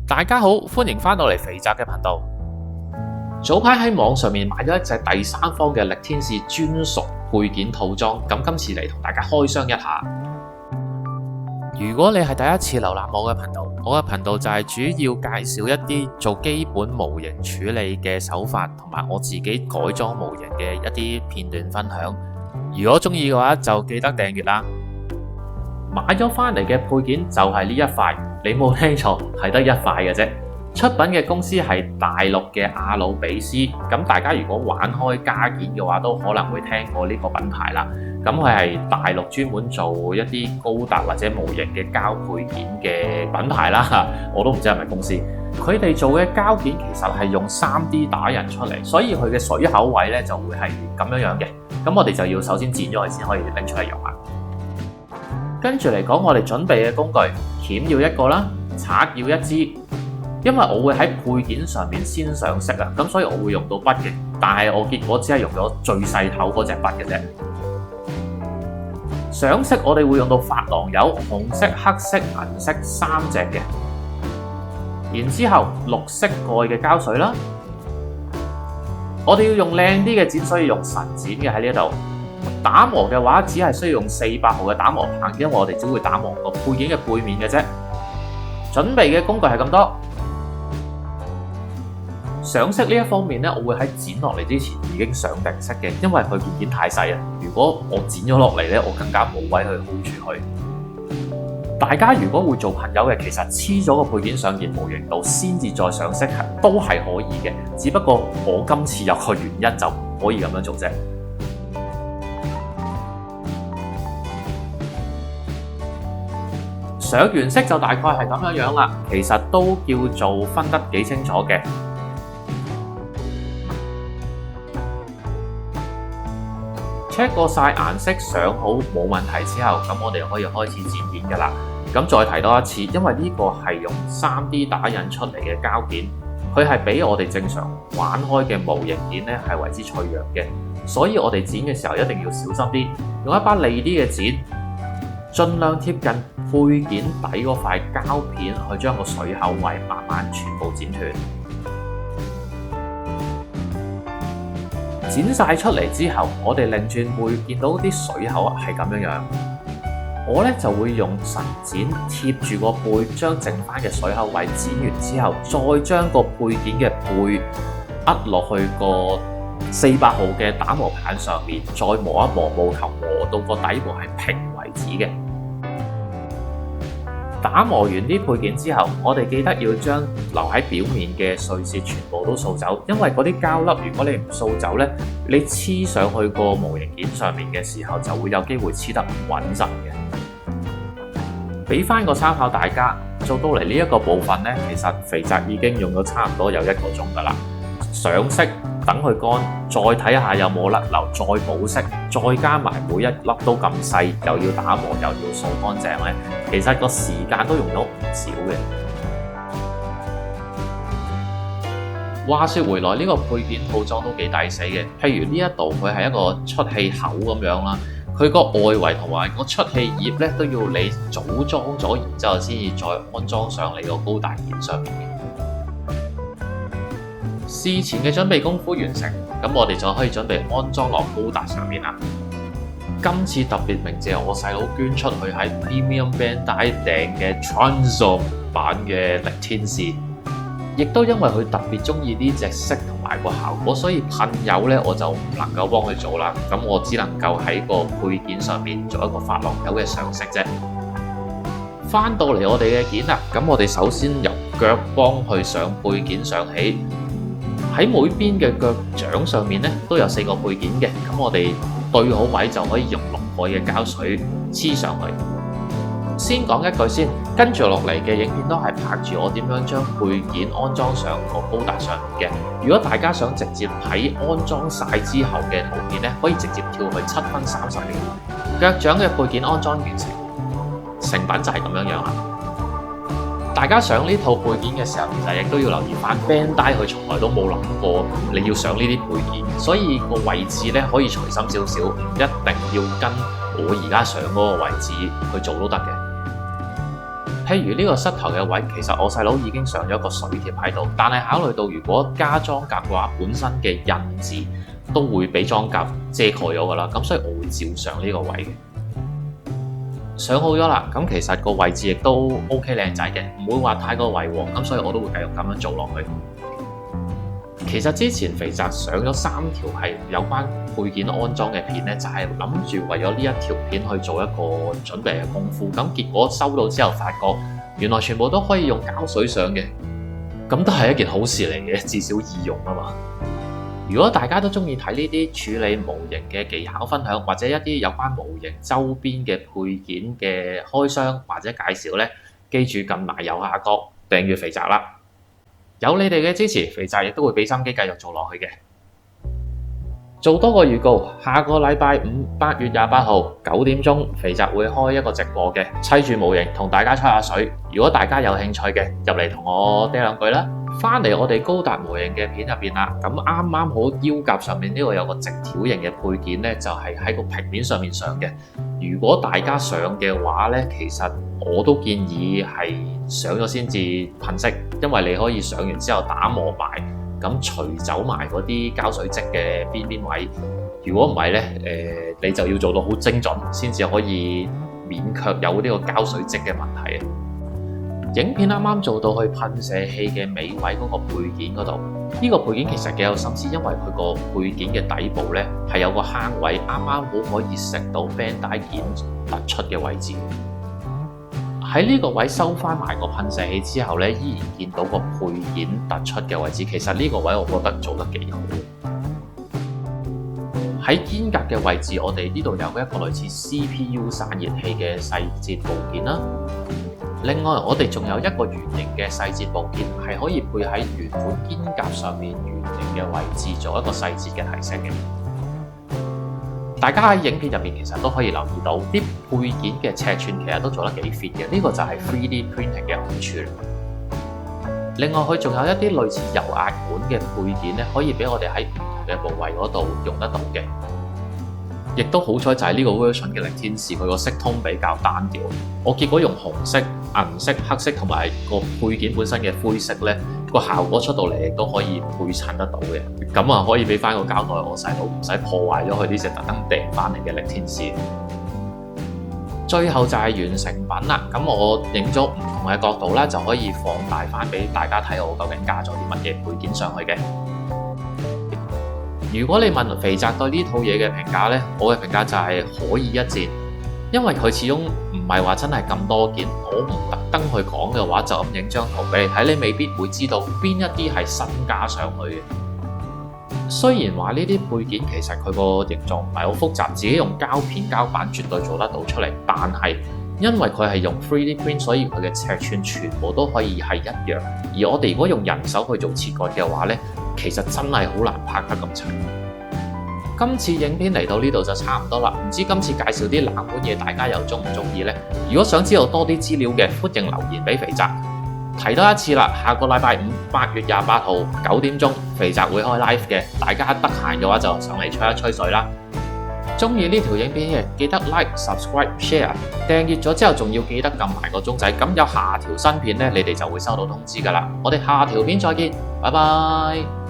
大家好，歡迎返到嚟肥宅嘅頻道。早排喺網上面買咗一隻第三方嘅力天使專屬配件套裝，咁今次嚟同大家開箱一下。如果你係第一次瀏覽我嘅頻道，我嘅頻道就係主要介紹一啲做基本模型處理嘅手法，同埋我自己改裝模型嘅一啲片段分享。如果中意嘅話，就記得訂閱啦。買咗返嚟嘅配件就係呢一塊，你冇聽錯，係得一塊嘅啫。出品嘅公司係大陸嘅阿魯比斯，咁大家如果玩開家件嘅話，都可能會聽過呢個品牌啦。咁佢係大陸專門做一啲高達或者模型嘅膠配件嘅品牌啦，我都唔知係咪公司。佢哋做嘅膠件其實係用 3D 打印出嚟，所以佢嘅水口位咧就會係咁樣嘅。咁我哋就要首先剪咗佢先可以拎出嚟用下。跟住嚟講，我哋準備嘅工具，鉗要一個啦，刷要一支。因為我會喺配件上面先上色啊，咁所以我會用到筆嘅，但係我結果只係用咗最細頭嗰隻筆嘅啫。上色我哋會用到珐琅油、紅色、黑色、銀色3隻嘅，然之後綠色蓋嘅膠水啦。我哋要用靚啲嘅剪，所以用神剪嘅喺呢度。打磨嘅話，只係需要用400號嘅打磨棒，因為我哋只會打磨個配件嘅背面嘅啫。準備嘅工具係咁多。上色呢一方面咧，我會喺剪落嚟之前已經上定色嘅，因為佢件太細啊。如果我剪咗落嚟咧，我更加冇位去 hold 住佢。大家如果會做朋友嘅，其實黐咗個配件上件模型度先至再上色都係可以嘅，只不過我今次有個原因就唔可以咁樣做啫。上完色就大概係咁樣啦，其實都叫做分得幾清楚嘅。check 過晒顏色上好冇問題之後，咁我哋可以開始剪件㗎啦。咁再提多一次，因為呢個係用 3D 打印出嚟嘅膠件，佢係比我哋正常玩開嘅模型件咧係為之脆弱嘅，所以我哋剪嘅時候一定要小心啲，用一把利啲嘅剪，盡量貼近配件底嗰塊膠片去將個水口位慢慢全部剪斷。剪晒出嚟之後，我哋擰轉會見到啲水口係咁樣。我咧就會用神剪貼住個背，將剩翻嘅水口位剪完之後，再將個配件嘅背壓落去個400號嘅打磨棒上面，再磨一磨，務求磨到個底部係平為止嘅。打磨完啲配件之後，我哋記得要將留喺表面嘅碎屑全部都掃走，因為嗰啲膠粒如果你唔掃走咧，你黐上去個模型件上面嘅時候就會有機會黐得唔穩陣嘅。俾翻個參考大家，做到嚟呢一個部分咧，其實肥宅已經用咗差唔多有1個鐘㗎啦。上色，等佢乾，再睇下有冇甩漏，再補色，再加埋每一粒都咁細，又要打磨又要掃乾淨咧，其實個時間都用咗唔少嘅。話說回來，呢個配件套裝都幾抵死嘅。譬如呢一度佢係一個出氣口咁樣啦，佢個外圍同埋個出氣葉咧都要你組裝咗，然之後先至再安裝上你個高達件上面嘅。事前嘅準備功夫完成，咁我哋就可以準備安裝落高達上面啦。今次特別鳴謝我細佬捐出去係 Premium Bandai 訂嘅 Transome 版嘅力天使，亦都因為佢特別中意呢隻色同埋個效果，所以噴油咧我就唔能夠幫佢做啦。咁我只能夠喺個配件上面做一個珐琅油嘅上色啫。翻到嚟我哋嘅件啦，咁我哋首先由腳幫佢上配件上起。喺每邊嘅腳掌上面咧都有4個配件嘅，咁我哋對好位就可以用6個嘅膠水黐上去。先講一句先，跟住落嚟嘅影片都係拍住我點樣將配件安裝上個高達上面嘅。如果大家想直接睇安裝晒之後嘅圖片咧，可以直接跳去7分30秒。腳掌嘅配件安裝完成，成品就係咁樣啦。大家上呢套配件嘅時候，其實亦都要留意翻 Bandai 佢從來都冇諗過你要上呢啲配件，所以個位置咧可以隨心少少，唔一定要跟我而家上嗰個位置去做都得嘅。譬如呢個膝頭嘅位，其實我細佬已經上咗個水貼喺度，但係考慮到如果加裝甲嘅話，本身嘅印字都會俾裝甲遮蓋咗㗎啦，咁所以我會照上呢個位嘅。上好咗啦，咁其實個位置亦都 OK 靚仔嘅，唔會話太過違和，咁所以我都會繼續咁樣做落去。其實之前肥宅上咗3條係有關配件安裝嘅片咧，就係諗住為咗呢一條片去做一個準備嘅功夫，咁結果收到之後發覺原來全部都可以用膠水上嘅，咁都係一件好事嚟嘅，至少易用啊嘛。如果大家都中意睇呢啲處理模型嘅技巧分享，或者一啲有關模型周邊嘅配件嘅開箱或者介紹咧，記住撳埋右下角訂閱肥宅啦。有你哋嘅支持，肥宅亦都會俾心機繼續做落去嘅。做多個預告，下個禮拜五8月28號9點鐘，肥宅會開一個直播嘅，砌住模型同大家吹下水。如果大家有興趣嘅，入嚟同我嗲兩句啦。翻嚟我哋高達模型嘅片入邊啦，咁啱啱好腰夾上面呢個有個直條型嘅配件咧，就係喺個平面上面上嘅。如果大家上嘅話咧，其實我都建議係上咗先至噴色，因為你可以上完之後打磨埋，咁除走埋嗰啲膠水漬嘅邊邊位。如果唔係咧，你就要做到好精準，先至可以免卻有呢個膠水漬嘅問題。影片啱啱做到去噴射器嘅尾位嗰個配件嗰度，呢個配件其實幾有心思，因為佢個配件嘅底部咧係有個坑位，啱啱好可以食到 band 帶件突出嘅位置。喺呢個位收翻埋個噴射器之後咧，依然見到個配件突出嘅位置。其實呢個位我覺得做得幾好。喺肩胛嘅位置，我哋呢度有一個類似 CPU 散熱器嘅細節部件啦。另外，我哋仲有一個圓形嘅細節部件，係可以配喺原本肩胛上面圓形嘅位置，做一個細節嘅提升嘅。大家喺影片入面其實都可以留意到，啲配件嘅尺寸其實都做得幾 fit 嘅，呢個就係 3D printing 嘅好處。另外，佢仲有一啲類似油壓管嘅配件咧，可以俾我哋喺唔同嘅部位嗰度用得到嘅。亦都好彩就係呢個 version 嘅力天使，佢個色通比較單調。我結果用紅色、銀色、黑色同埋個配件本身嘅灰色咧，個效果出到嚟亦都可以配襯得到嘅。咁啊，可以俾翻個膠袋我細佬，唔使破壞咗佢呢隻特登訂翻嚟嘅力天使。最後就係完成品啦。咁我影咗唔同嘅角度咧，就可以放大翻俾大家睇我究竟加咗啲乜嘢配件上去嘅。如果你問肥宅對呢套嘢嘅評價呢，我嘅評價就係可以一戰，因為佢始終唔係話真係咁多件，我唔特登去講嘅話，就咁影張圖俾你睇，你未必會知道邊一啲係新加上去嘅。雖然話呢啲配件其實佢個形狀唔係好複雜，自己用膠片膠板絕對做得到出嚟，但係因為佢係用 3D print， 所以佢嘅尺寸全部都可以係一樣。而我哋如果用人手去做切割嘅話呢，其實真係好難拍得咁齊。今次影片嚟到呢度就差唔多啦，唔知今次介紹啲冷門嘢大家又鍾唔鍾意呢？如果想知道多啲資料嘅，歡迎留言俾肥宅。提多一次啦，下個禮拜五8月28號9點鐘，肥宅會開 live 嘅，大家得閒嘅話就上嚟吹一吹水啦。鍾意呢條影片嘅記得 like、subscribe、share， 訂閱咗之後仲要記得撳埋個鐘仔，咁有下條新片呢，你哋就會收到通知㗎啦。我哋下條片再見，拜拜。